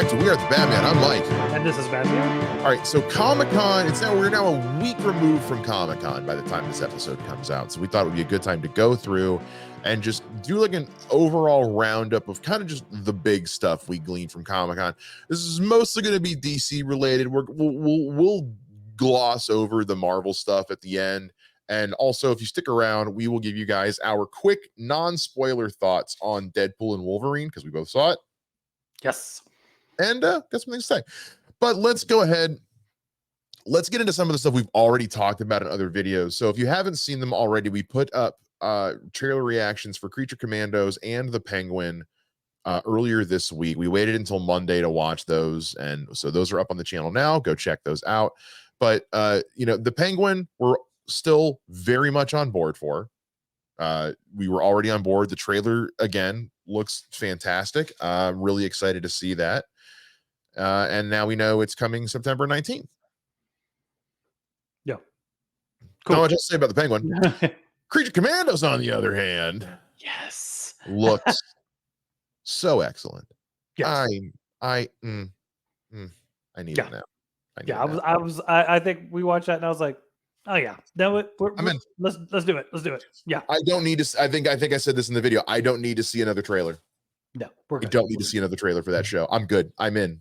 back to We Are the Batman. I'm Mike. And this is Batman. All right, so Comic-Con, we're now a week removed from Comic-Con by the time this episode comes out. So we thought it would be a good time to go through and just do like an overall roundup of kind of just the big stuff we gleaned from Comic-Con. This is mostly going to be DC related. We'll gloss over the Marvel stuff at the end. And also, if you stick around, we will give you guys our quick non-spoiler thoughts on Deadpool and Wolverine, because we both saw it. Yes. And got something to say. But let's go ahead. Let's get into some of the stuff we've already talked about in other videos. So if you haven't seen them already, we put up trailer reactions for Creature Commandos and the Penguin earlier this week. We waited until Monday to watch those, and so those are up on the channel now. Go check those out. But the Penguin, we're still very much on board for. We were already on board. The trailer again looks fantastic. I'm really excited to see that. And now we know it's coming September 19th. Yeah. Cool. Not much to say about the Penguin. Creature Commandos, on the other hand, yes, looks so excellent. Yes. I need it now. I think we watched that and I was like, oh yeah, no, let's do it. Let's do it. Yeah. I don't need to. I think I said this in the video. I don't need to see another trailer. No, we're good. I don't need to see another trailer for that show. I'm good. I'm in.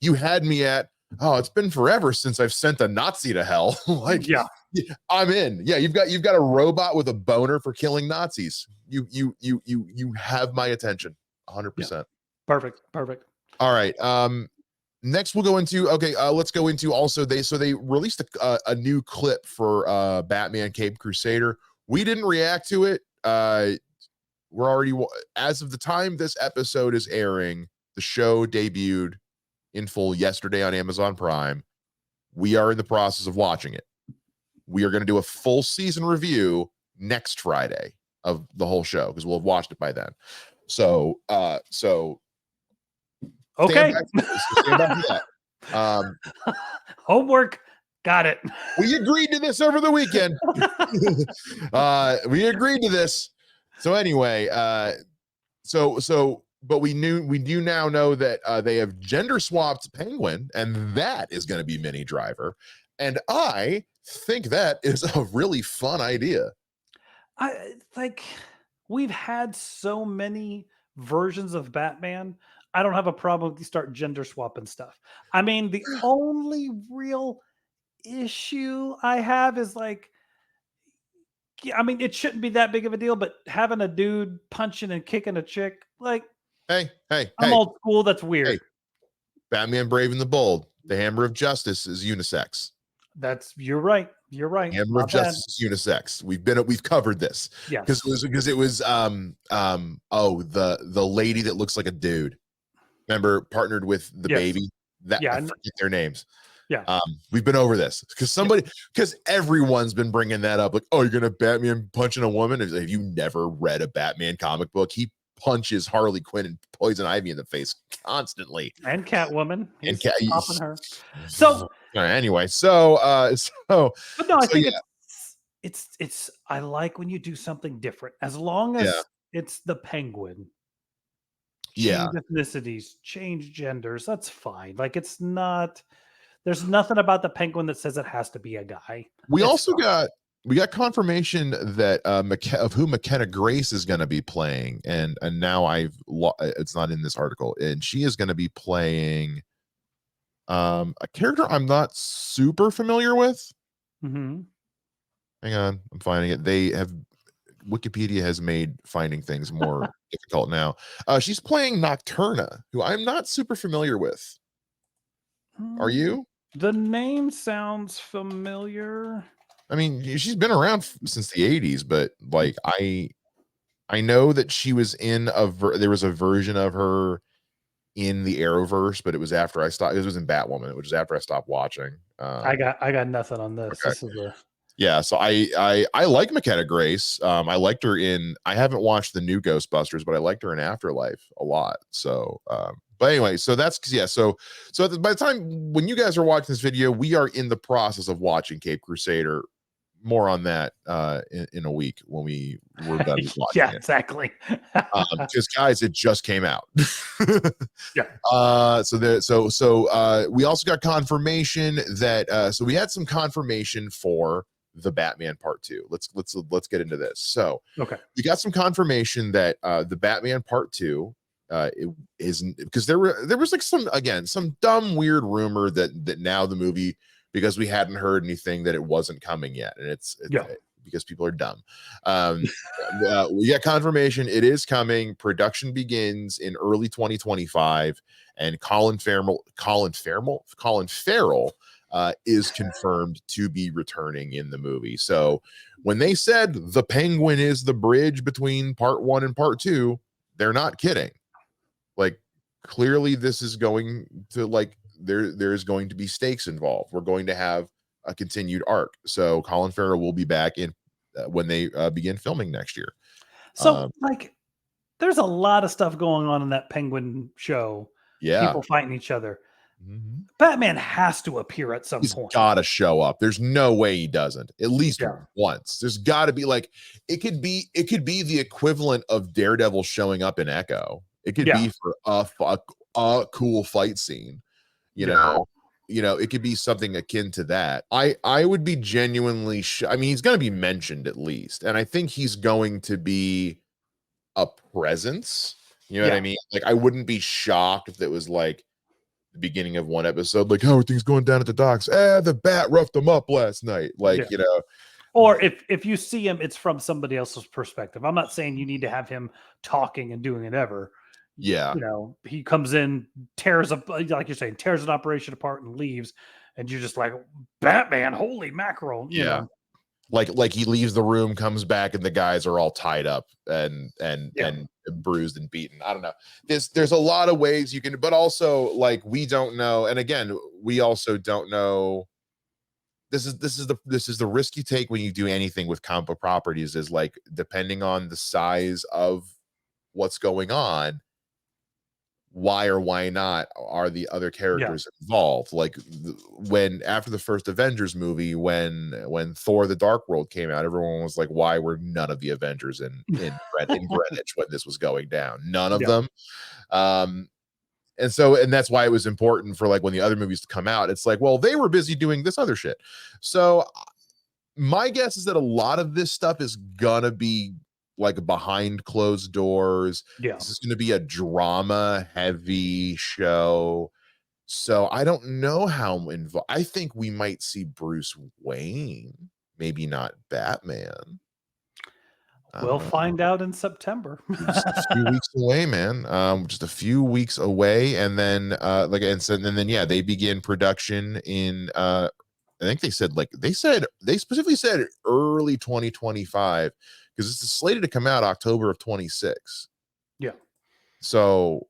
You had me at, oh, it's been forever since I've sent a Nazi to hell. Like, yeah, I'm in. Yeah, you've got a robot with a boner for killing Nazis. You have my attention 100%. Yeah. Perfect. All right. Next we'll go into, let's go into also they released a new clip for Batman Cape Crusader. We didn't react to it. We're already, as of the time this episode is airing, the show debuted in full yesterday on Amazon Prime. We are in the process of watching it. We are going to do a full season review next Friday of the whole show, because we'll have watched it by then. So okay. Stand back for that. Homework. Got it. We agreed to this over the weekend. We agreed to this. So anyway, but we do now know that they have gender swapped Penguin, and that is going to be Minnie Driver. And I think that is a really fun idea. We've had so many versions of Batman. I don't have a problem if you start gender swapping stuff. I mean, the only real issue I have is it shouldn't be that big of a deal, but having a dude punching and kicking a chick, hey, I'm old school. That's weird. Hey, Batman Brave and the Bold, the Hammer of Justice is unisex. You're right. Hammer of Justice is unisex. We've covered this. Yeah. Because it was the lady that looks like a dude. Remember, partnered with the baby. I forget their names. Yeah. We've been over this because everyone's been bringing that up. Like, oh, you're gonna Batman punching a woman? If you never read a Batman comic book, he punches Harley Quinn and Poison Ivy in the face constantly, and Catwoman, and popping her. So anyway, but no, I think it's. I like when you do something different, as long as it's the Penguin. Change ethnicities, change genders. That's fine. It's not. There's nothing about the Penguin that says it has to be a guy. We got confirmation that of who McKenna Grace is going to be playing, and now it's not in this article, and she is going to be playing a character I'm not super familiar with. Mm-hmm. Hang on, I'm finding it. Wikipedia has made finding things more difficult now. She's playing Nocturna, who I'm not super familiar with. Are you? The name sounds familiar. I mean, she's been around since the 80s, but I know that she was in there was a version of her in the Arrowverse, but it was after I stopped. This was in Batwoman, which is after I stopped watching. I got nothing on this. Okay. This is yeah, so I like McKenna Grace. I liked her I haven't watched the new Ghostbusters, but I liked her in Afterlife a lot. So but anyway, so that's so by the time when you guys are watching this video, we are in the process of watching Cape Crusader more on that in a week when we're done watching Yeah, it. exactly. Because guys, it just came out. Yeah. So we also got confirmation that so we had some confirmation for the Batman Part 2. Let's get into this. So Okay. we got some confirmation that the Batman Part 2 it isn't, because there was like some dumb weird rumor that now the movie, because we hadn't heard anything, that it wasn't coming yet, and it's Yeah. because people are dumb. We got confirmation it is coming. Production begins in early 2025, and Colin Farrell is confirmed to be returning in the movie. So when they said the Penguin is the bridge between Part 1 and Part 2, they're not kidding. Like, clearly this is going to, like, there's going to be stakes involved. We're going to have a continued arc. So Colin Farrell will be back in when they begin filming next year. So, like, there's a lot of stuff going on in that Penguin show. Yeah. People fighting each other. Batman has to appear at some point. He's got to show up. There's no way he doesn't. At least once. There's got to be, like, it could be the equivalent of Daredevil showing up in Echo. It could be for a cool fight scene. You know, it could be something akin to that. I would be genuinely I mean, he's going to be mentioned at least, and I think he's going to be a presence. You know what I mean? Like, I wouldn't be shocked if it was like the beginning of one episode, like, how are things going down at the docks? The bat roughed them up last night. Like, you know. Or if you see him, it's from somebody else's perspective. I'm not saying you need to have him talking and doing it ever. Yeah. You know, he comes in, tears up, like you're saying, tears an operation apart and leaves, and you're just like, Batman, holy mackerel. You know? Like he leaves the room, comes back, and the guys are all tied up and bruised and beaten. I don't know. There's a lot of ways you can, but also, like, we don't know. And again, we also don't know. This is the risk you take when you do anything with comic book properties, is, like, depending on the size of what's going on, why or why not are the other characters involved. Like, when after the first Avengers movie, when Thor the Dark World came out, everyone was like, why were none of the Avengers in Greenwich when this was going down? None of them. And that's why it was important for, like, when the other movies to come out, it's like, well, they were busy doing this other shit. So my guess is that a lot of this stuff is gonna be, like, behind closed doors. This is going to be a drama heavy show. So I don't know how involved. I think we might see Bruce Wayne, maybe not Batman. We'll find out in September. Just a few weeks away, man. Just a few weeks away. And then they begin production in I think they specifically said early 2025, because it's slated to come out October of 26. Yeah. So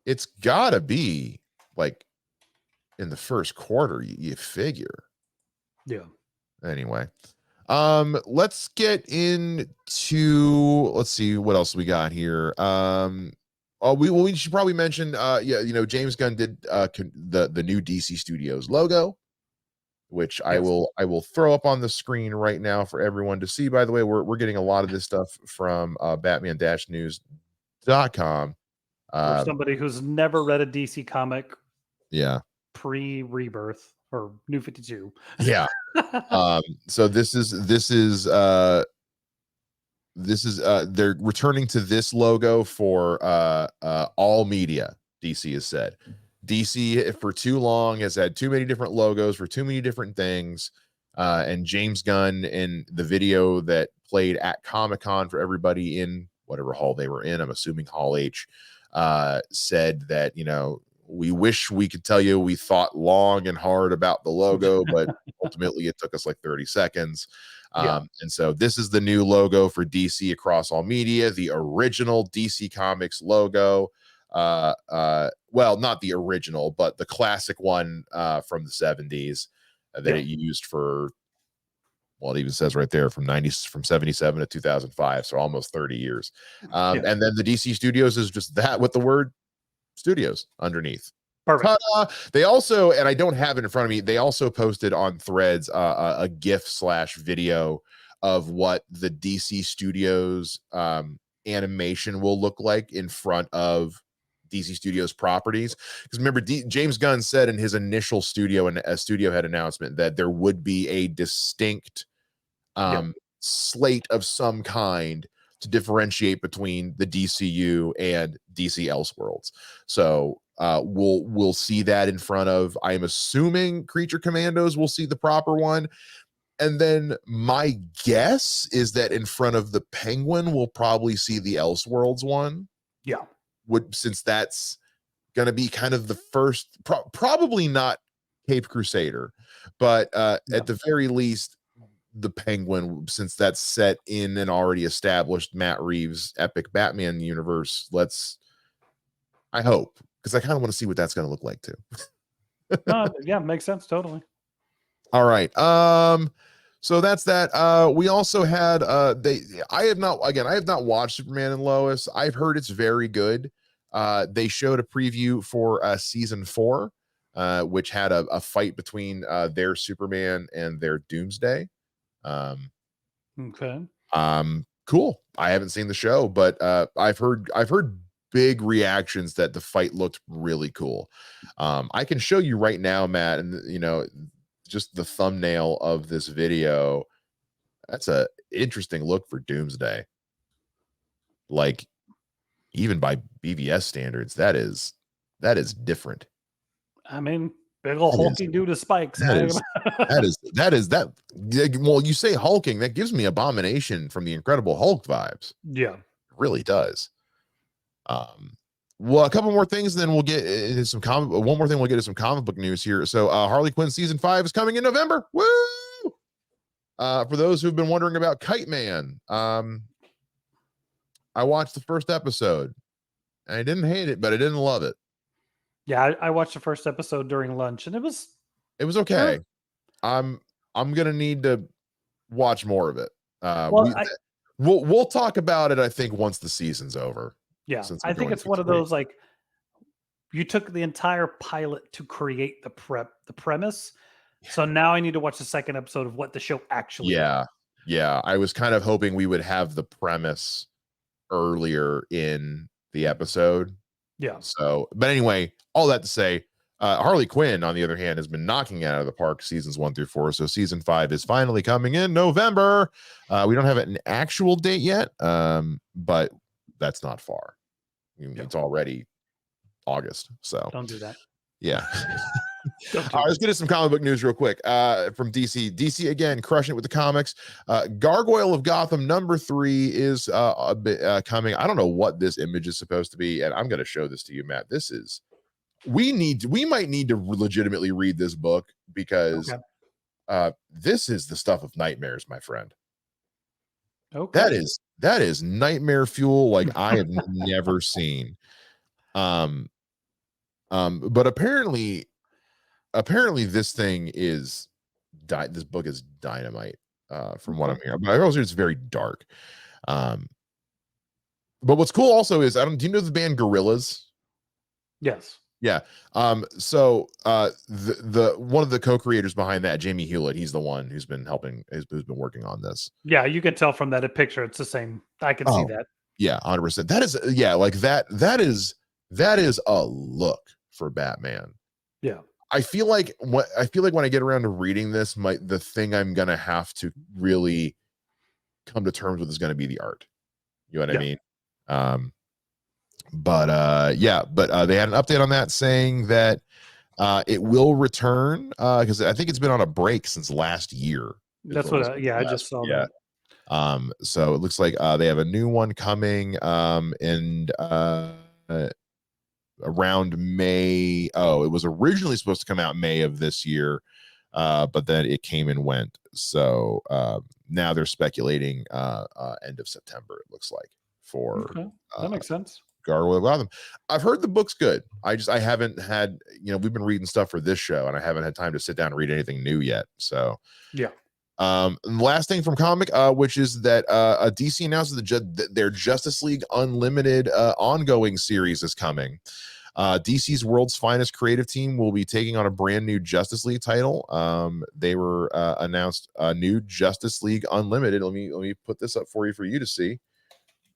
it's gotta be, like, in the first quarter, you figure. Yeah. Anyway, let's get into, let's see what else we got here. We should probably mention James Gunn did the new DC Studios logo, which I will throw up on the screen right now for everyone to see. By the way, we're getting a lot of this stuff from batman-news.com. For somebody who's never read a DC comic, pre-Rebirth or New 52. So this is they're returning to this logo for all media. DC has said. DC for too long has had too many different logos for too many different things. And James Gunn, in the video that played at Comic-Con for everybody in whatever hall they were in, I'm assuming Hall H, said that, we wish we could tell you we thought long and hard about the logo, but ultimately it took us like 30 seconds. And so this is the new logo for DC across all media, the original DC Comics logo. Well, not the original, but the classic one from the 70s that it used for, well, it even says right there from 77 to 2005, so almost 30 years. And then the DC Studios is just that with the word studios underneath. Perfect. They also, and I don't have it in front of me, they also posted on Threads a GIF / video of what the DC Studios animation will look like in front of DC Studios properties. Because remember, James Gunn said in his initial studio head announcement that there would be a distinct slate of some kind to differentiate between the DCU and DC Elseworlds. So we'll see that in front of, I'm assuming, Creature Commandos. We'll see the proper one. And then my guess is that in front of the Penguin, we'll probably see the Elseworlds one. Yeah. Since that's going to be kind of the first, probably not Cape Crusader, but at the very least, the Penguin, since that's set in an already established Matt Reeves epic Batman universe. I hope, because I kind of want to see what that's going to look like too. Yeah, makes sense. Totally. All right. So that's that. We also had I have not watched Superman and Lois. I've heard it's very good. They showed a preview for season 4, which had a fight between their Superman and their Doomsday. Okay. Cool. I haven't seen the show, but I've heard big reactions that the fight looked really cool. I can show you right now, Matt, and just the thumbnail of this video. That's a interesting look for Doomsday. Like, even by BVS standards, that is different. I mean, big old hulking dude with spikes. That is. Well, you say hulking, that gives me Abomination from the Incredible Hulk vibes. Yeah, it really does. Well, a couple more things, then we'll get into some one more thing, we'll get into some comic book news here. So Harley Quinn season 5 is coming in November. Woo! For those who've been wondering about Kite Man, I watched the first episode. I didn't hate it, but I didn't love it. Yeah, I watched the first episode during lunch, and it was okay. I'm gonna need to watch more of it. We'll talk about it, I think, once the season's over. Yeah, I think it's one of those, like, you took the entire pilot to create the premise. So now I need to watch the second episode of what the show actually is. Yeah. I was kind of hoping we would have the premise earlier in the episode. Yeah. So, but anyway, all that to say, Harley Quinn, on the other hand, has been knocking it out of the park seasons 1 through 4. So season 5 is finally coming in November. We don't have an actual date yet, but that's not far. It's already August. So don't do that. Yeah. All right, let's get into some comic book news real quick from DC. DC again crushing it with the comics. Gargoyle of Gotham #3 is coming. I don't know what this image is supposed to be, and I'm going to show this to you, Matt. We might need to legitimately read this book, because this is the stuff of nightmares, my friend. Okay. That is nightmare fuel like I have never seen. But apparently this book is dynamite, from what I'm hearing. But I also hear it's very dark. But what's cool also is, do you know the band Gorillaz? Yes. Yeah. So the one of the co-creators behind that, Jamie Hewlett, he's the one who's been working on this. Yeah, you can tell from that picture it's the same. I can see that. Yeah, 100%. That is like that is a look for Batman. Yeah. I feel like when I get around to reading this, the thing I'm gonna have to really come to terms with is gonna be the art. You know what I mean? But they had an update on that saying that it will return, because I think it's been on a break since last year. That's what I just saw that. So it looks like they have a new one coming around May. It was originally supposed to come out May of this year, but then it came and went. So now they're speculating end of September, it looks like, for that makes sense. Gargoyle of Gotham. I've heard the book's good. I haven't had, we've been reading stuff for this show, and I haven't had time to sit down and read anything new yet. So yeah. Last thing from comic, which is that DC announced that their Justice League Unlimited ongoing series is coming. DC's world's finest creative team will be taking on a brand new Justice League title. They were announced a new Justice League Unlimited. Let me put this up for you to see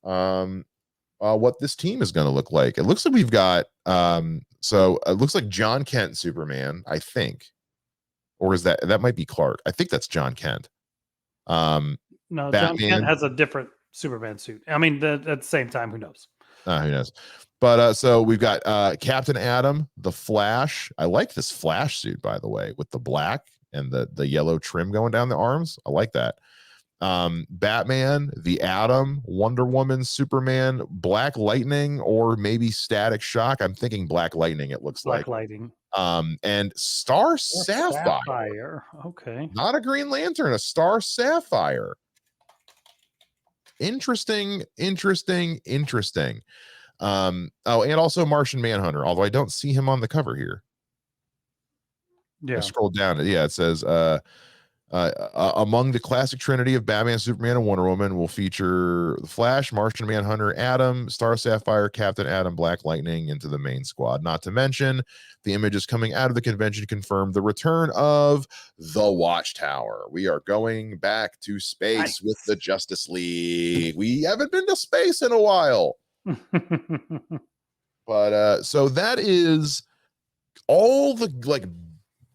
what this team is going to look like. It looks like we've got so it looks like John Kent Superman, I think, or is that might be Clark? I think that's John Kent. No, Batman. John Kent has a different Superman suit. I mean, at the same time, who knows? Who knows? But so we've got Captain Atom, the Flash. I like this Flash suit, by the way, with the black and the yellow trim going down the arms. I like that. Batman, the Atom, Wonder Woman, Superman, Black Lightning, or maybe Static Shock. I'm thinking Black Lightning. It looks Black like Lightning. And Star Sapphire. Okay, not a Green Lantern, a Star Sapphire. Interesting. Oh, and also Martian Manhunter, although I don't see him on the cover here. Yeah, I scrolled down. Yeah, it says among the classic trinity of Batman, Superman, and Wonder Woman will feature the Flash, Martian Manhunter, Atom, Star Sapphire, Captain Atom, Black Lightning into the main squad. Not to mention, the images coming out of the convention confirmed the return of the Watchtower. We are going back to space with the Justice League. We haven't been to space in a while. But so that is all the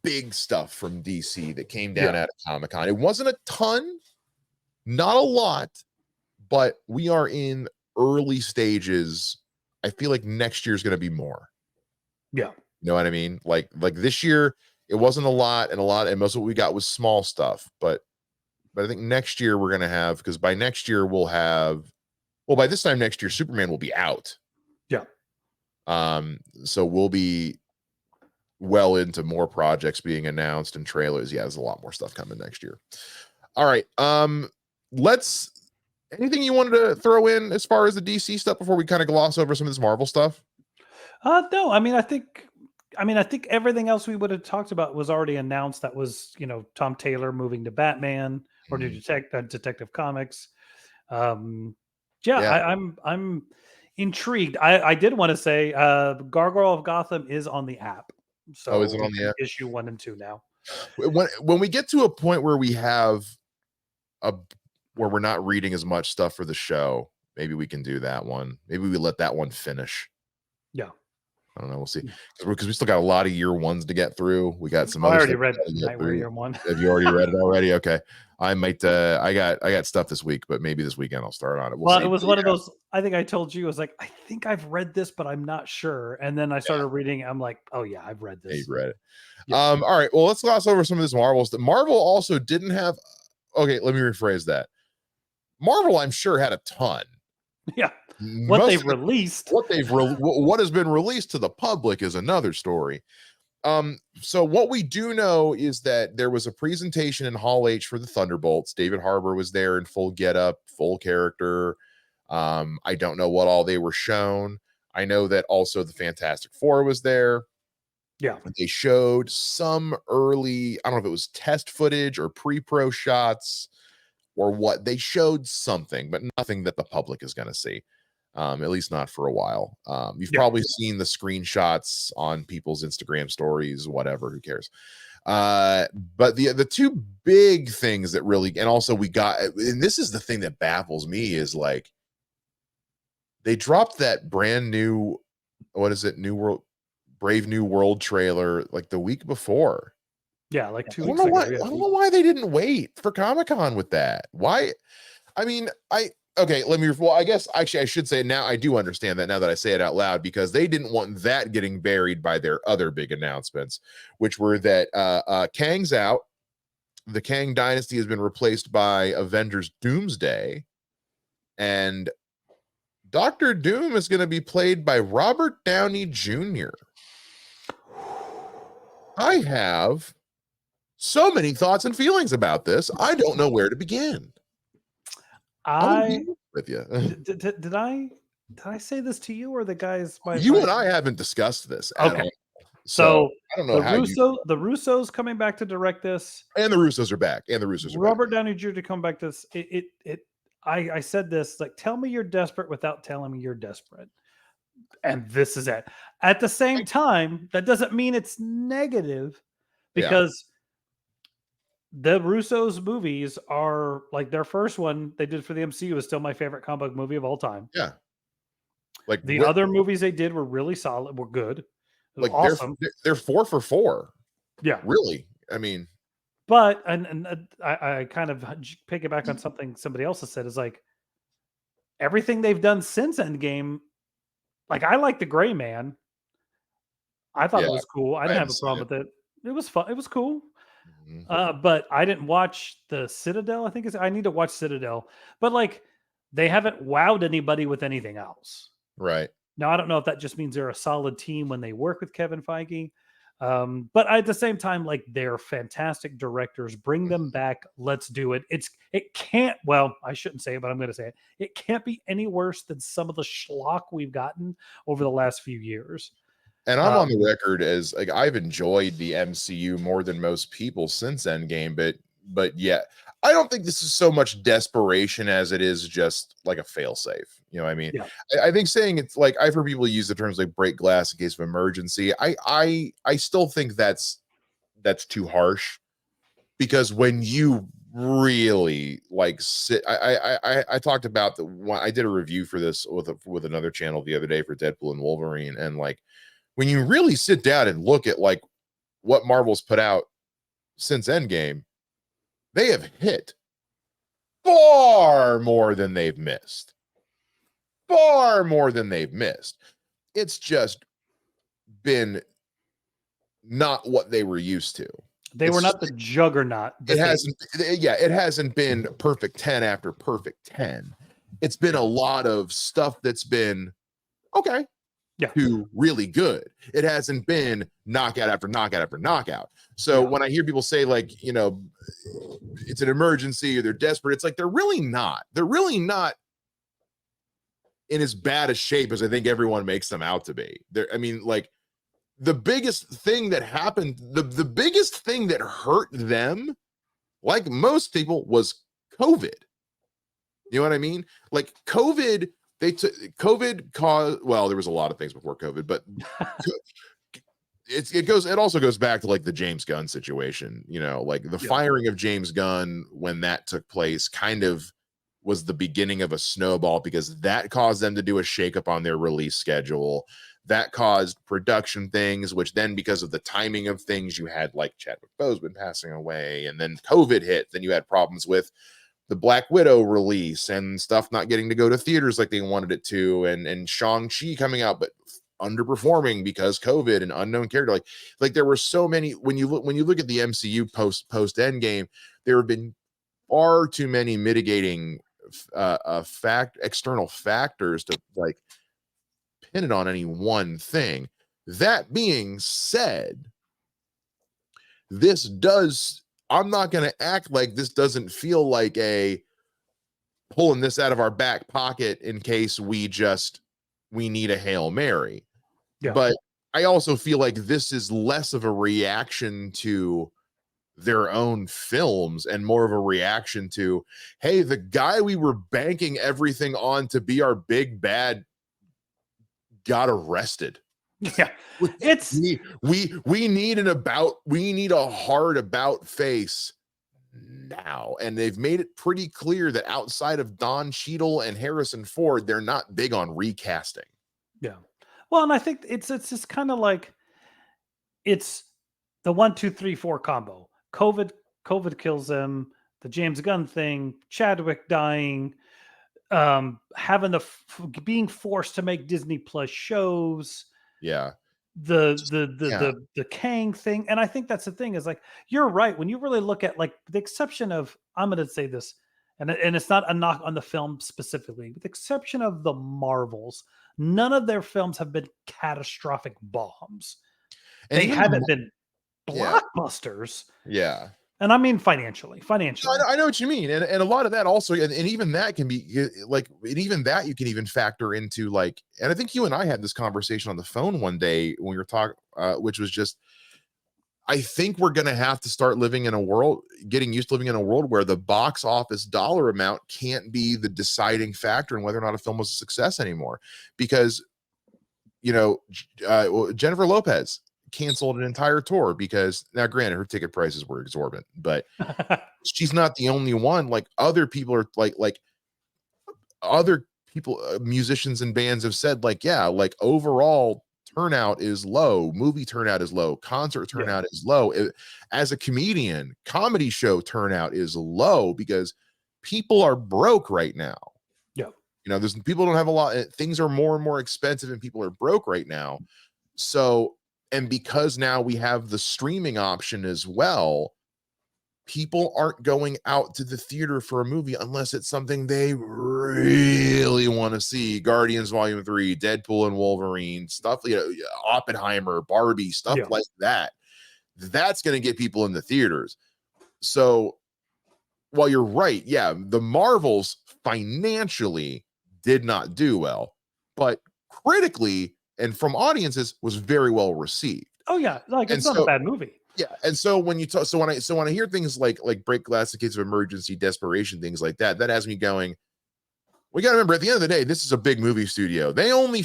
big stuff from DC that came down at Comic-Con. It wasn't a ton, not a lot, but we are in early stages. I feel like next year's going to be more. Yeah. You know what I mean? Like this year, it wasn't a lot, and most of what we got was small stuff. But I think next year we're going to have, because by next year we'll have, well, by this time next year, Superman will be out. Yeah. So we'll be well into more projects being announced and trailers. Yeah, there's a lot more stuff coming next year. All right. Anything you wanted to throw in as far as the DC stuff before we kind of gloss over some of this Marvel stuff? No, I think everything else we would have talked about was already announced. That was, Tom Taylor moving to Batman or to Detective Comics. I'm intrigued. I did want to say Gargoyle of Gotham is on the app. So is it on the app? Issue 1 and 2 now. When we get to a point where we have where we're not reading as much stuff for the show, maybe we can do that one. Maybe we let that one finish. Yeah. I don't know. We'll see. Because we still got a lot of year ones to get through. We got some I other already stuff read Nightmare Year 1. Have you already read it already? Okay. I might I got stuff this week, but maybe this weekend I'll start on it. Well, it was one of those, I think I told you, I was like, I think I've read this, but I'm not sure. And then I started reading, I'm like, oh yeah, I've read this. You've read it. Yeah. All right. Well, let's gloss over some of this Marvel stuff. Marvel also didn't have, okay, let me rephrase that. Marvel, I'm sure, had a ton. Yeah. What they've released. What has been released to the public is another story. So what we do know is that there was a presentation in Hall H for the Thunderbolts. David Harbour was there in full getup, full character. I don't know what all they were shown. I know that also the Fantastic Four was there. Yeah. They showed some early, I don't know if it was test footage or pre-pro shots or what. They showed something, but nothing that the public is going to see. At least not for a while. You've probably seen the screenshots on people's Instagram stories, whatever, who cares? But the two big things that really, and also we got, and this is the thing that baffles me, is like, they dropped that brand new, what is it? Brave New World trailer like the week before. Yeah, like 2 weeks ago. I don't know why they didn't wait for Comic-Con with that. Why? I mean, okay, I guess actually I should say now I do understand that now that I say it out loud, because they didn't want that getting buried by their other big announcements, which were that Kang's out. The Kang Dynasty has been replaced by Avengers Doomsday, and Dr. Doom is going to be played by Robert Downey Jr. I have so many thoughts and feelings about this. I don't know where to begin. With you. Did I say this to you or the guys? You and I haven't discussed this at all. So I don't know the Russos coming back to direct this, and the Russos are back, Robert Downey Jr. to come back to this. I said this, like, tell me you're desperate without telling me you're desperate. and this is it. At the same time, that doesn't mean it's negative, because the Russo's movies are like, their first one they did for the MCU is still my favorite comic book movie of all time. Yeah. Like The other movies they did were really solid, were good. It was like awesome. they're 4 for 4. Yeah. Really. I mean, But I kind of piggyback on something somebody else has said, is like, everything they've done since Endgame, like, I like the Gray Man. I thought yeah, it was cool. I I didn't have haven't a seen problem it. with it. It was fun. It was cool. Mhm. But I didn't watch the Citadel. I think I need to watch Citadel. But like, they haven't wowed anybody with anything else. Right. Now, I don't know if that just means they're a solid team when they work with Kevin Feige. But at the same time, like, they're fantastic directors. Bring them back. Let's do it. It can't, well, I shouldn't say it, but I'm going to say it. It can't be any worse than some of the schlock we've gotten over the last few years. And I'm on the record as like, I've enjoyed the MCU more than most people since Endgame, but yeah, I don't think this is so much desperation as it is just like a failsafe. You know what I mean? Yeah. I think saying it's like, I've heard people use the terms like break glass in case of emergency. I still think that's too harsh, because when you really like sit, I talked about the one, I did a review for this with another channel the other day for Deadpool and Wolverine, and like, when you really sit down and look at like what Marvel's put out since Endgame, they have hit far more than they've missed. Far more than they've missed. It's just been not what they were used to. They were not the juggernaut. It hasn't been perfect 10 after perfect 10. It's been a lot of stuff that's been okay, to really good. It hasn't been knockout after knockout after knockout. So when I hear people say like, you know, it's an emergency or they're desperate, it's like, they're really not. They're really not in as bad a shape as I think everyone makes them out to be. I mean, like, the biggest thing that happened, the biggest thing that hurt them, like most people, was COVID. You know what I mean? Like, COVID, COVID caused, well, there was a lot of things before COVID, but it also goes back to like the James Gunn situation, you know, like the firing of James Gunn when that took place kind of was the beginning of a snowball, because that caused them to do a shakeup on their release schedule. That caused production things, which then, because of the timing of things, you had like Chadwick Boseman passing away, and then COVID hit. Then you had problems with the Black Widow release and stuff not getting to go to theaters like they wanted it to, and Shang-Chi coming out but underperforming because COVID and unknown character. Like there were so many, when you look at the MCU post Endgame, there have been far too many mitigating external factors to like pin it on any one thing. That being said, I'm not going to act like this doesn't feel like a pulling this out of our back pocket in case we need a Hail Mary. But I also feel like this is less of a reaction to their own films and more of a reaction to, hey, the guy we were banking everything on to be our big bad got arrested. Yeah. It's we need a hard about face now, and they've made it pretty clear that outside of Don Cheadle and Harrison Ford, they're not big on recasting. Yeah. Well, and I think it's just kind of like, it's the 1, 2, 3, 4 combo. COVID kills them. The James Gunn thing, Chadwick dying, having being forced to make Disney Plus shows. Yeah. The Kang thing. And I think that's the thing, is like, you're right. When you really look at, like, the exception of, I'm going to say this, and it's not a knock on the film specifically, with the exception of the Marvels, none of their films have been catastrophic bombs. And they haven't been blockbusters. Yeah. And I mean financially. I know what you mean. And a lot of that also, and even that can be like, and even that you can even factor into like, and I think you and I had this conversation on the phone one day when we were talking, which was just, I think we're going to have to start getting used to living in a world where the box office dollar amount can't be the deciding factor in whether or not a film was a success anymore. Because Jennifer Lopez canceled an entire tour because, now granted, her ticket prices were exorbitant, but she's not the only one. Like, other people are like other people, musicians and bands have said, like, yeah, like, overall turnout is low, movie turnout is low, concert turnout is low. As a comedian, comedy show turnout is low because people are broke right now. There's people don't have a lot, things are more and more expensive and people are broke right now. So, and because now we have the streaming option as well, people aren't going out to the theater for a movie unless it's something they really want to see. Guardians Volume 3, Deadpool and Wolverine, stuff, Oppenheimer, Barbie, stuff like that. That's going to get people in the theaters. So while you're right, yeah, the Marvels financially did not do well, but critically and from audiences was very well received. Oh yeah, like, it's not a bad movie. Yeah, and so when you talk, so when I hear things like break glass in case of emergency, desperation, things like that, that has me going, we got to remember, at the end of the day, this is a big movie studio. They only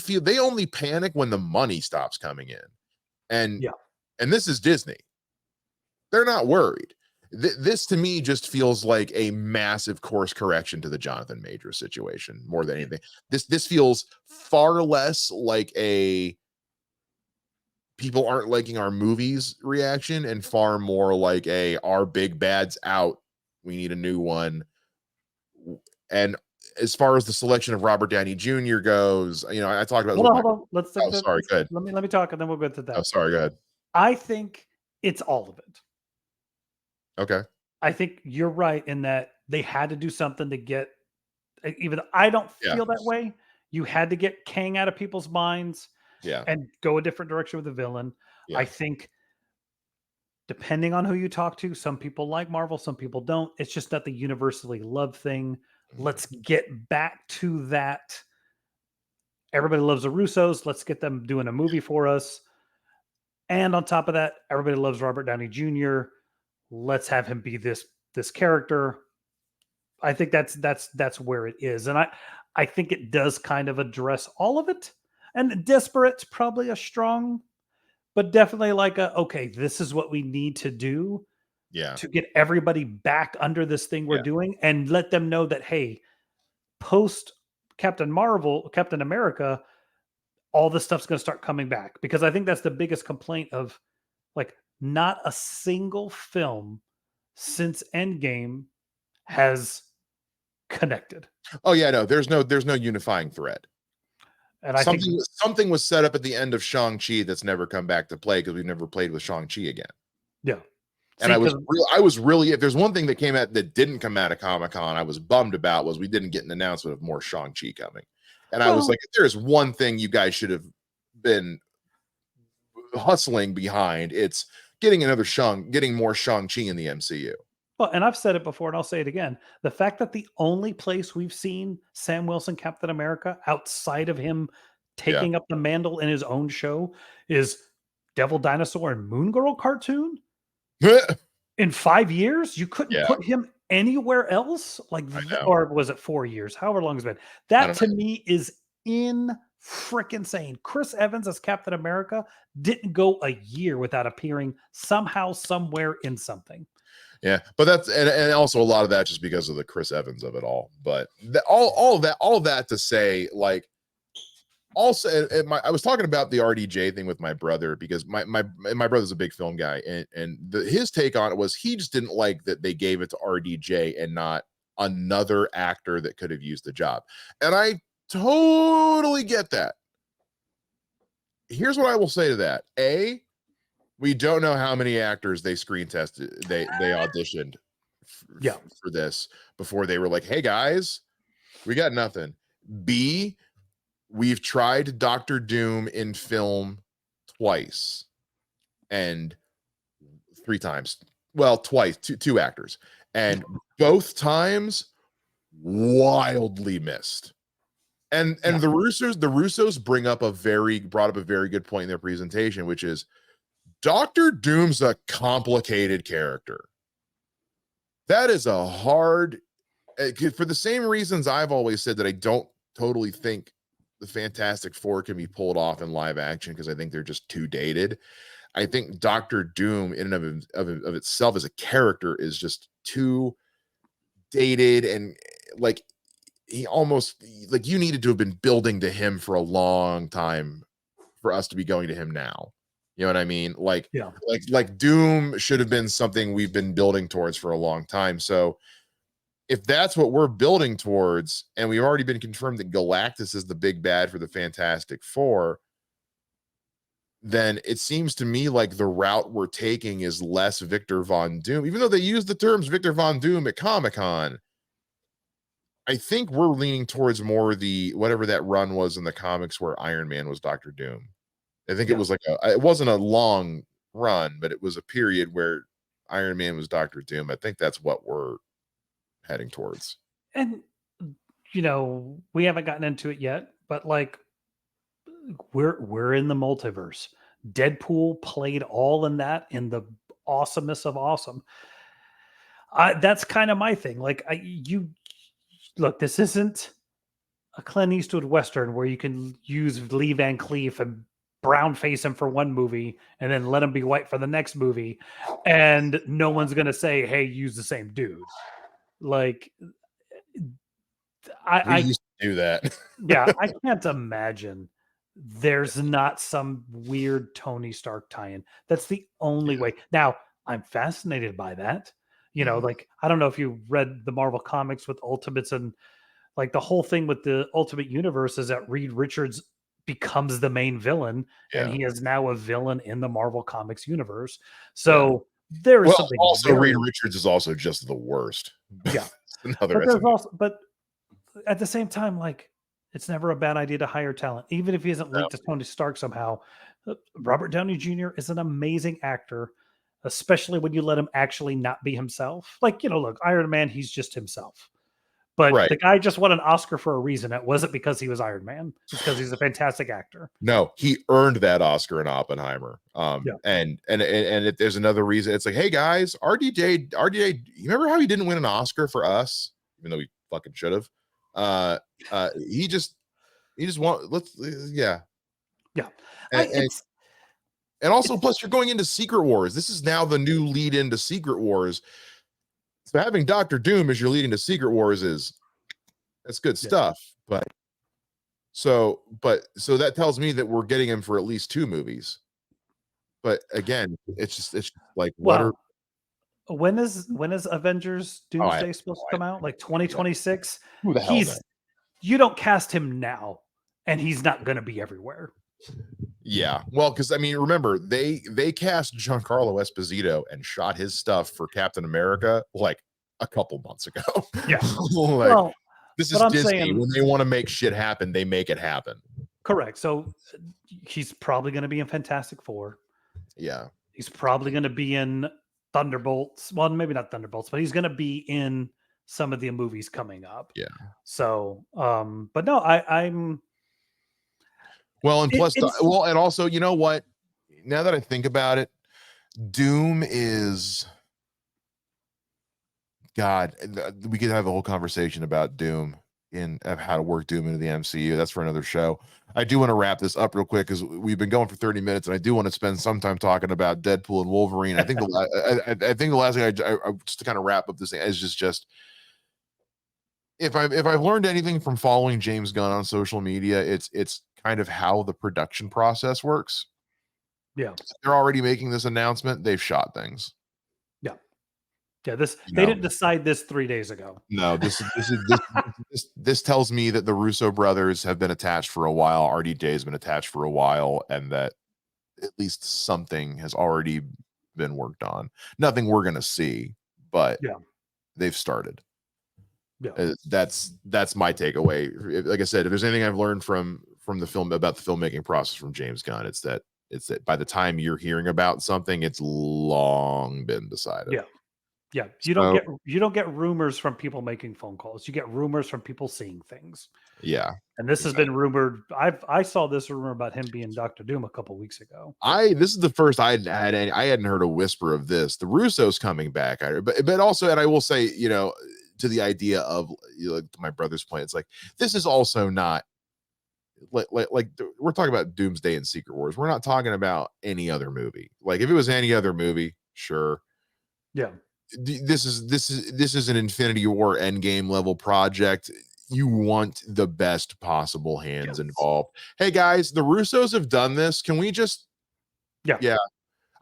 panic when the money stops coming in, and this is Disney. They're not worried. This to me just feels like a massive course correction to the Jonathan Majors situation more than anything. This feels far less like a people aren't liking our movies reaction and far more like a our big bad's out, we need a new one. And as far as the selection of Robert Downey Jr. goes, I talked about hold on. Let's go ahead. Let me talk and then we'll go to that. Oh, sorry, go ahead. I think it's all of it. Okay. I think you're right in that they had to do something to get, even I don't feel that way. You had to get Kang out of people's minds and go a different direction with the villain. I think depending on who you talk to, some people like Marvel, some people don't. It's just not the universally loved thing. Let's get back to that. Everybody loves the Russos. Let's get them doing a movie for us. And on top of that, everybody loves Robert Downey Jr. Let's have him be this character. I think that's where it is. And I think it does kind of address all of it. And desperate's probably a strong, but definitely like okay, this is what we need to do to get everybody back under this thing we're doing and let them know that, hey, post Captain America, all this stuff's going to start coming back. Because I think that's the biggest complaint of, like, not a single film since Endgame has connected. Oh yeah, no, there's no unifying thread. And something was set up at the end of Shang-Chi that's never come back to play because we've never played with Shang-Chi again. Yeah. And I was really, if there's one thing that came out that didn't come out of Comic-Con, I was bummed about, was we didn't get an announcement of more Shang-Chi coming. And I was like, if there's one thing you guys should have been hustling behind, it's getting more Shang-Chi in the MCU. Well, and I've said it before and I'll say it again. The fact that the only place we've seen Sam Wilson Captain America outside of him taking up the mantle in his own show is Devil Dinosaur and Moon Girl cartoon. In 5 years, you couldn't put him anywhere else, like, or was it 4 years? However long it's been. That to me is freaking insane. Chris Evans as Captain America didn't go a year without appearing somehow, somewhere in something. Yeah, but that's and also a lot of that just because of the Chris Evans of it all. But all that to say, like, also, I was talking about the RDJ thing with my brother because my brother's a big film guy, and his take on it was he just didn't like that they gave it to RDJ and not another actor that could have used the job. And I totally get that. Here's what I will say to that: A, we don't know how many actors they screen tested, they auditioned for this before they were like, hey guys, we got nothing. B, we've tried Dr. Doom in film twice and 3 times. Well, twice, two actors. And both times wildly missed. And the Russos brought up a very good point in their presentation, which is Dr. Doom's a complicated character. That is a hard, for the same reasons I've always said that I don't totally think the Fantastic Four can be pulled off in live action because I think they're just too dated. I think Doctor Doom in and of itself as a character is just too dated, and like he almost like you needed to have been building to him for a long time for us to be going to him now. You know what I mean? Yeah. Like Doom should have been something we've been building towards for a long time. So if that's what we're building towards, and we've already been confirmed that Galactus is the big bad for the Fantastic Four, then it seems to me like the route we're taking is less Victor Von Doom, even though they use the terms Victor Von Doom at Comic-Con. I think we're leaning towards more the whatever that run was in the comics where Iron Man was Doctor Doom. I think it was like it wasn't a long run, but it was a period where Iron Man was Doctor Doom. I think that's what we're heading towards. And you know, we haven't gotten into it yet, but like we're in the multiverse. Deadpool played all in that in the awesomeness of awesome. That's kind of my thing. Like you look, this isn't a Clint Eastwood Western where you can use Lee Van Cleef and brown face him for one movie and then let him be white for the next movie. And no one's going to say, hey, use the same dude. Like, We used to do that. Yeah, I can't imagine there's not some weird Tony Stark tie-in. That's the only way. Now, I'm fascinated by that. You know, like I don't know if you read the Marvel comics with Ultimates, and like the whole thing with the Ultimate Universe is that Reed Richards becomes the main villain, and he is now a villain in the Marvel Comics universe. So there is something. Also, Reed Richards is also just the worst. Yeah, Another. But there's also, but at the same time, like it's never a bad idea to hire talent, even if he isn't linked to Tony Stark somehow. Robert Downey Jr. is an amazing actor, especially when you let him actually not be himself. Like, you know, look, Iron Man, he's just himself. But the guy just won an Oscar for a reason. It wasn't because he was Iron Man. It's because he's a fantastic actor. No, he earned that Oscar in Oppenheimer. And if there's another reason, it's like, hey guys, RDJ, you remember how he didn't win an Oscar for Us, even though he fucking should have? He just want yeah. And also, plus, you're going into Secret Wars. This is now the new lead into Secret Wars. So having Doctor Doom as your lead into Secret Wars that's good stuff. But so that tells me that we're getting him for at least 2 movies. But again, it's like when is Avengers Doomsday supposed to come out? Like 2026? Who the hell knows? You don't cast him now, and he's not going to be everywhere. Yeah, well, because I mean, remember they cast Giancarlo Esposito and shot his stuff for Captain America like a couple months ago. Yeah, like, this is Disney. When they want to make shit happen, they make it happen. Correct. So he's probably going to be in Fantastic Four. Yeah, he's probably going to be in Thunderbolts. Well, maybe not Thunderbolts, but he's going to be in some of the movies coming up. Yeah. So, but no, I'm. Well, and plus, and also, you know what? Now that I think about it, Doom is. God, we could have a whole conversation about Doom of how to work Doom into the MCU. That's for another show. I do want to wrap this up real quick because we've been going for 30 minutes, and I do want to spend some time talking about Deadpool and Wolverine. I think I think the last thing I just to kind of wrap up this thing is just if I've learned anything from following James Gunn on social media, it's kind of how the production process works. Yeah, they're already making this announcement. They've shot things. Yeah, they didn't decide this 3 days ago. No, this tells me that the Russo brothers have been attached for a while. RDJ has been attached for a while, and that at least something has already been worked on. Nothing we're gonna see, but they've started. Yeah, that's my takeaway. Like I said, if there's anything I've learned from the film about the filmmaking process from James Gunn, it's that by the time you're hearing about something, it's long been decided. Yeah. Yeah, you don't get rumors from people making phone calls. You get rumors from people seeing things. Yeah, and this has been rumored. I saw this rumor about him being Dr. Doom a couple weeks ago. This is the first I hadn't heard a whisper of this. The Russos coming back, but also, and I will say, you know, to the idea of to my brother's point, it's like this is also not we're talking about Doomsday and Secret Wars. We're not talking about any other movie. Like if it was any other movie, sure. Yeah. This is an Infinity War Endgame level project. You want the best possible hands involved. Hey guys, the Russos have done this. Can we just yeah.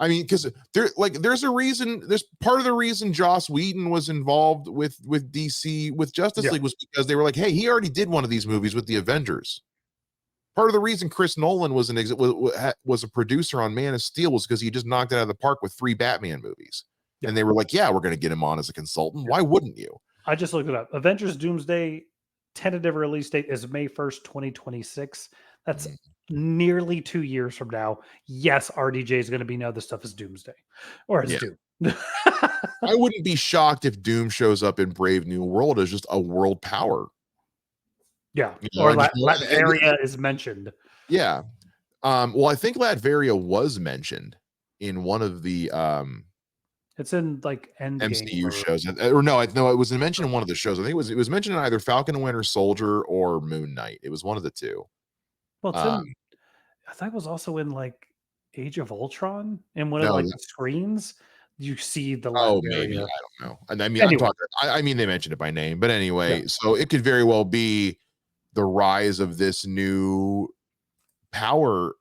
I mean, because there's a reason. There's part of the reason Joss Whedon was involved with DC with Justice League was because they were like, hey, he already did one of these movies with the Avengers. Part of the reason Chris Nolan was a producer on Man of Steel was because he just knocked it out of the park with 3 Batman movies, and they were like, yeah, we're going to get him on as a consultant. Why wouldn't you? I just looked it up. Avengers Doomsday tentative release date is May 1st, 2026. That's nearly 2 years from now. Yes, RDJ is going to be this stuff is Doomsday or it's Doom. I wouldn't be shocked if Doom shows up in Brave New World as just a world power. Yeah, or Latveria is mentioned. Yeah. Well, I think Latveria was mentioned in one of the it's in like MCU shows, or no, it was mentioned in one of the shows. I think it was mentioned in either Falcon and Winter Soldier or Moon Knight. It was one of the two. Well, it's I thought it was also in like Age of Ultron in one of like the screens. You see the maybe, I don't know. And I mean, anyway. I mean, they mentioned it by name, but anyway, so it could very well be the rise of this new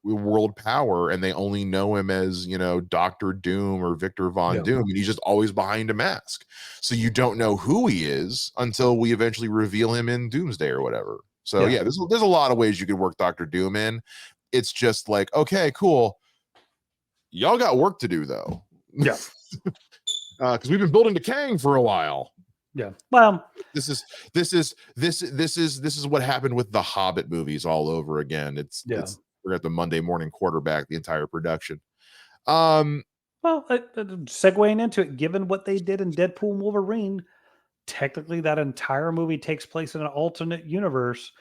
world power, and they only know him as, Dr. Doom or Victor Von Doom, and he's just always behind a mask. So you don't know who he is until we eventually reveal him in Doomsday or whatever. So there's a lot of ways you could work Dr. Doom in. It's just like, okay, cool. Y'all got work to do though. Yeah. Because we've been building to Kang for a while. Yeah. Well, this is what happened with the Hobbit movies all over again. We're at the Monday morning quarterback, the entire production. Well, segueing into it, given what they did in Deadpool and Wolverine, technically that entire movie takes place in an alternate universe.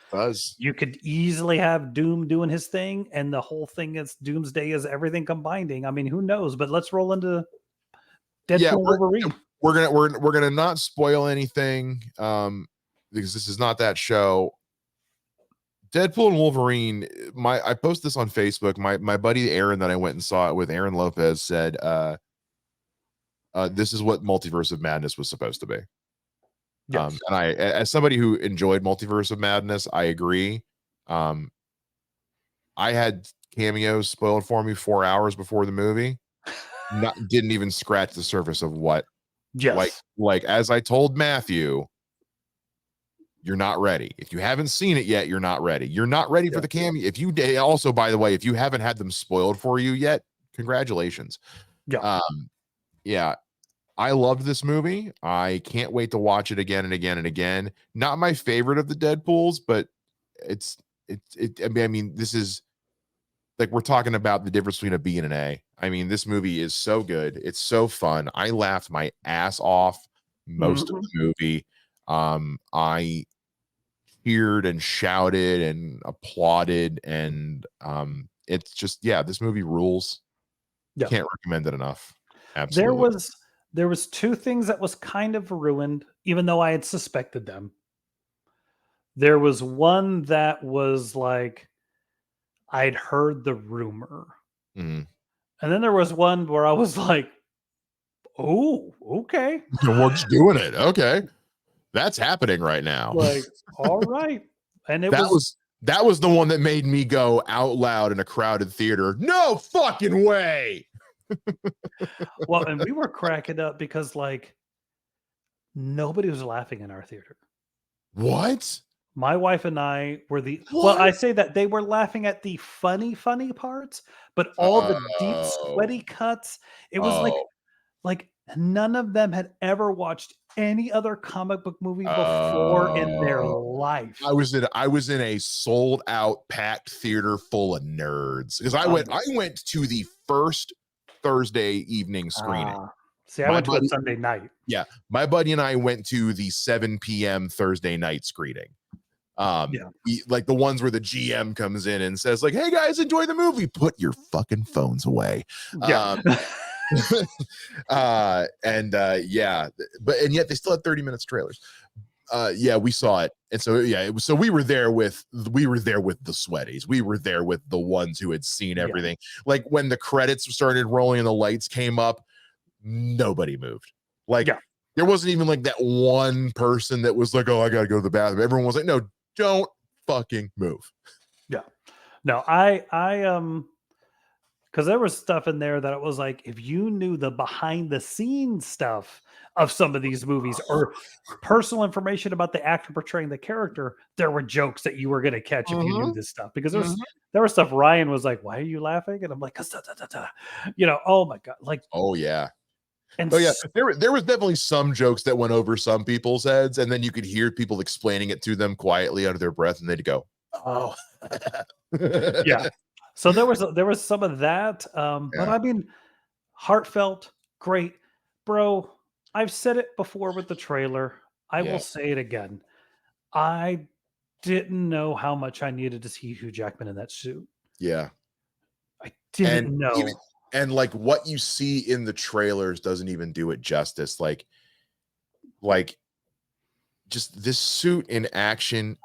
You could easily have Doom doing his thing, and the whole thing is Doomsday is everything combining. I mean, who knows? But let's roll into Deadpool and Wolverine. We're gonna not spoil anything because this is not that show. Deadpool and Wolverine. I posted this on Facebook. My buddy Aaron that I went and saw it with, Aaron Lopez, said this is what Multiverse of Madness was supposed to be. Yes. And I, as somebody who enjoyed Multiverse of Madness, I agree. I had cameos spoiled for me 4 hours before the movie. Didn't even scratch the surface of what. Yes. Like as I told Matthew, you're not ready. If you haven't seen it yet, you're not ready. You're not ready for the cameo. If you also, by the way, if you haven't had them spoiled for you yet, congratulations. Yeah. I loved this movie. I can't wait to watch it again and again and again. Not my favorite of the Deadpools, but I mean, this is like, we're talking about the difference between a B and an A. I mean, this movie is so good. It's so fun. I laughed my ass off most of the movie. I cheered and shouted and applauded, and it's just, this movie rules. Can't recommend it enough. Absolutely. There was 2 things that was kind of ruined, even though I had suspected them. There was one that was like, I'd heard the rumor. And then there was one where I was like, oh, okay. We're just doing it. Okay. That's happening right now. Like, all right. And that was the one that made me go out loud in a crowded theater. No fucking way. Well, and we were cracking up because like nobody was laughing in our theater. What? My wife and I were well, I say that they were laughing at the funny parts, but all the deep sweaty cuts, it was like none of them had ever watched any other comic book movie before in their life. I was in a sold out packed theater full of nerds because I went to the first Thursday evening screening. See, I went to a Sunday night. Yeah, my buddy and I went to the 7 p.m. Thursday night screening. Like the ones where the GM comes in and says like, hey guys, enjoy the movie, put your fucking phones away. And yet they still had 30 minutes trailers. Yeah, we saw it. And so yeah, it was, so we were there with the sweaties. We were there with the ones who had seen everything. Like when the credits started rolling and the lights came up, nobody moved. Like there wasn't even like that one person that was like, oh, I gotta go to the bathroom. Everyone was like, no, don't fucking move. Yeah. No, I because there was stuff in there that it was like, if you knew the behind the scenes stuff of some of these movies or personal information about the actor portraying the character, there were jokes that you were going to catch if you knew this stuff. Because there was stuff Ryan was like, why are you laughing? And I'm like, you know, oh my God. Like, oh yeah. And oh yeah, there was definitely some jokes that went over some people's heads, and then you could hear people explaining it to them quietly under their breath, and they'd go, oh. Yeah. So there was some of that, but I mean, heartfelt, great, bro. I've said it before with the trailer. I will say it again. I didn't know how much I needed to see Hugh Jackman in that suit. Yeah, I didn't know. And like what you see in the trailers doesn't even do it justice. Like just this suit in action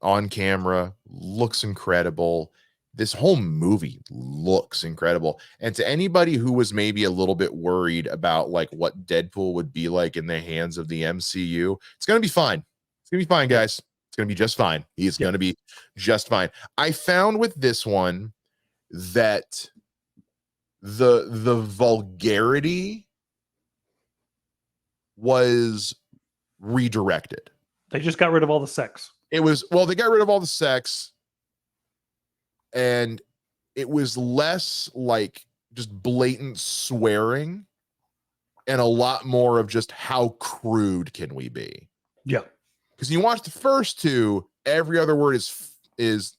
on camera looks incredible. This whole movie looks incredible. And to anybody who was maybe a little bit worried about like what Deadpool would be like in the hands of the MCU, it's going to be fine. It's going to be fine, guys. It's going to be just fine. He's going to be just fine. I found with this one that the vulgarity was redirected. They just got rid of all the sex. It was, well, they got rid of all the sex, and it was less like just blatant swearing and a lot more of just how crude can we be? Yeah. Because you watch the first two, every other word is excuse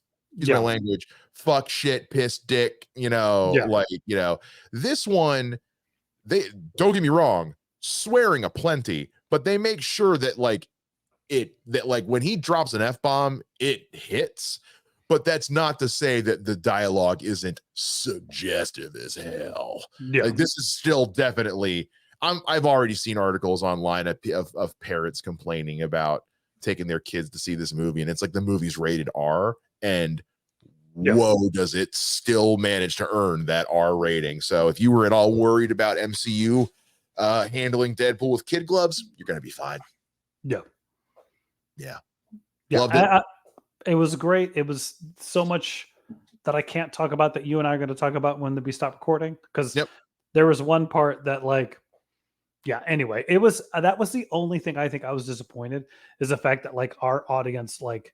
my language, fuck, shit, piss, dick, you know, like, you know, this one, they don't get me wrong, swearing aplenty, but they make sure that like when he drops an F-bomb, it hits. But that's not to say that the dialogue isn't suggestive as hell. Yeah. Like this is still definitely, I've already seen articles online of parents complaining about taking their kids to see this movie, and it's like the movie's rated R, and whoa, does it still manage to earn that R rating. So if you were at all worried about MCU handling Deadpool with kid gloves, you're going to be fine. Yeah. Loved it. It was great. It was so much that I can't talk about that you and I are going to talk about when we stop recording. Because there was one part that like, anyway, it was, that was the only thing I think I was disappointed, is the fact that like our audience like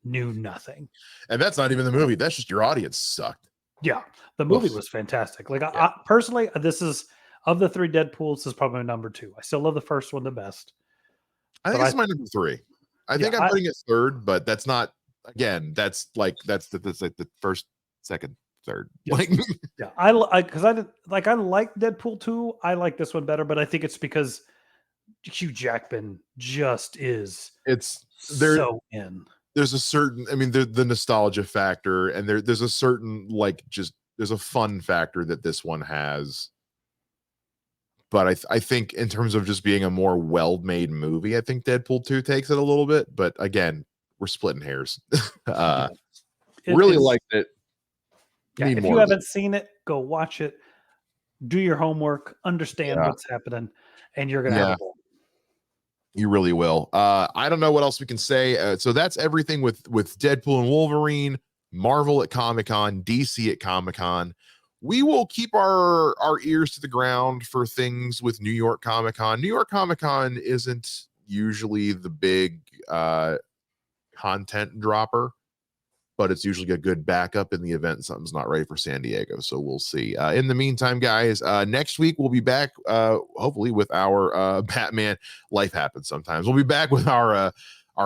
knew nothing. And that's not even the movie. That's just your audience sucked. Yeah. The movie was fantastic. Like I personally, this is, of the three Deadpools, this is probably my number 2. I still love the first one the best. I think it's my number 3. I think I'm putting it third, but that's not, again, that's like the first, second, third. Like, I like Deadpool 2. I like this one better, but I think it's because Hugh Jackman just is. It's so in. There's a certain, I mean, the nostalgia factor, and there's a certain like just there's a fun factor that this one has. But I think in terms of just being a more well-made movie, I think Deadpool 2 takes it a little bit. But again, we're splitting hairs. Really liked it. If you haven't seen it, go watch it. Do your homework. Understand what's happening, and you're gonna have a ball. You really will. I don't know what else we can say. So that's everything with Deadpool and Wolverine, Marvel at Comic-Con, DC at Comic-Con. We will keep our ears to the ground for things with New York Comic-Con. New York Comic-Con isn't usually the big content dropper, but it's usually a good backup in the event something's not ready for San Diego. So we'll see. In the meantime, guys, next week we'll be back, hopefully, with our Batman. Life happens sometimes. We'll be back with our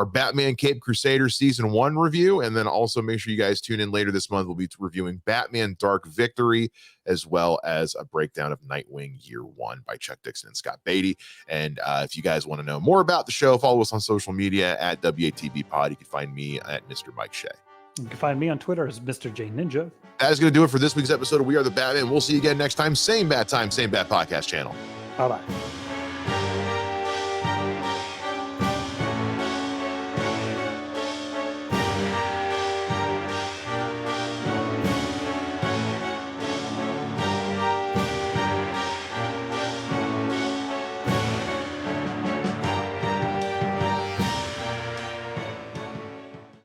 Batman Cape Crusader Season 1 review, and then also make sure you guys tune in later this month. We'll be reviewing Batman Dark Victory, as well as a breakdown of Nightwing Year 1 by Chuck Dixon and Scott Beatty. And if you guys want to know more about the show, follow us on social media at WATB Pod. You can find me at Mr. Mike Shea. You can find me on Twitter as Mr. J Ninja. That is going to do it for this week's episode of We Are the Batman. We'll see you again next time. Same bat time, same bat podcast channel. Bye-bye.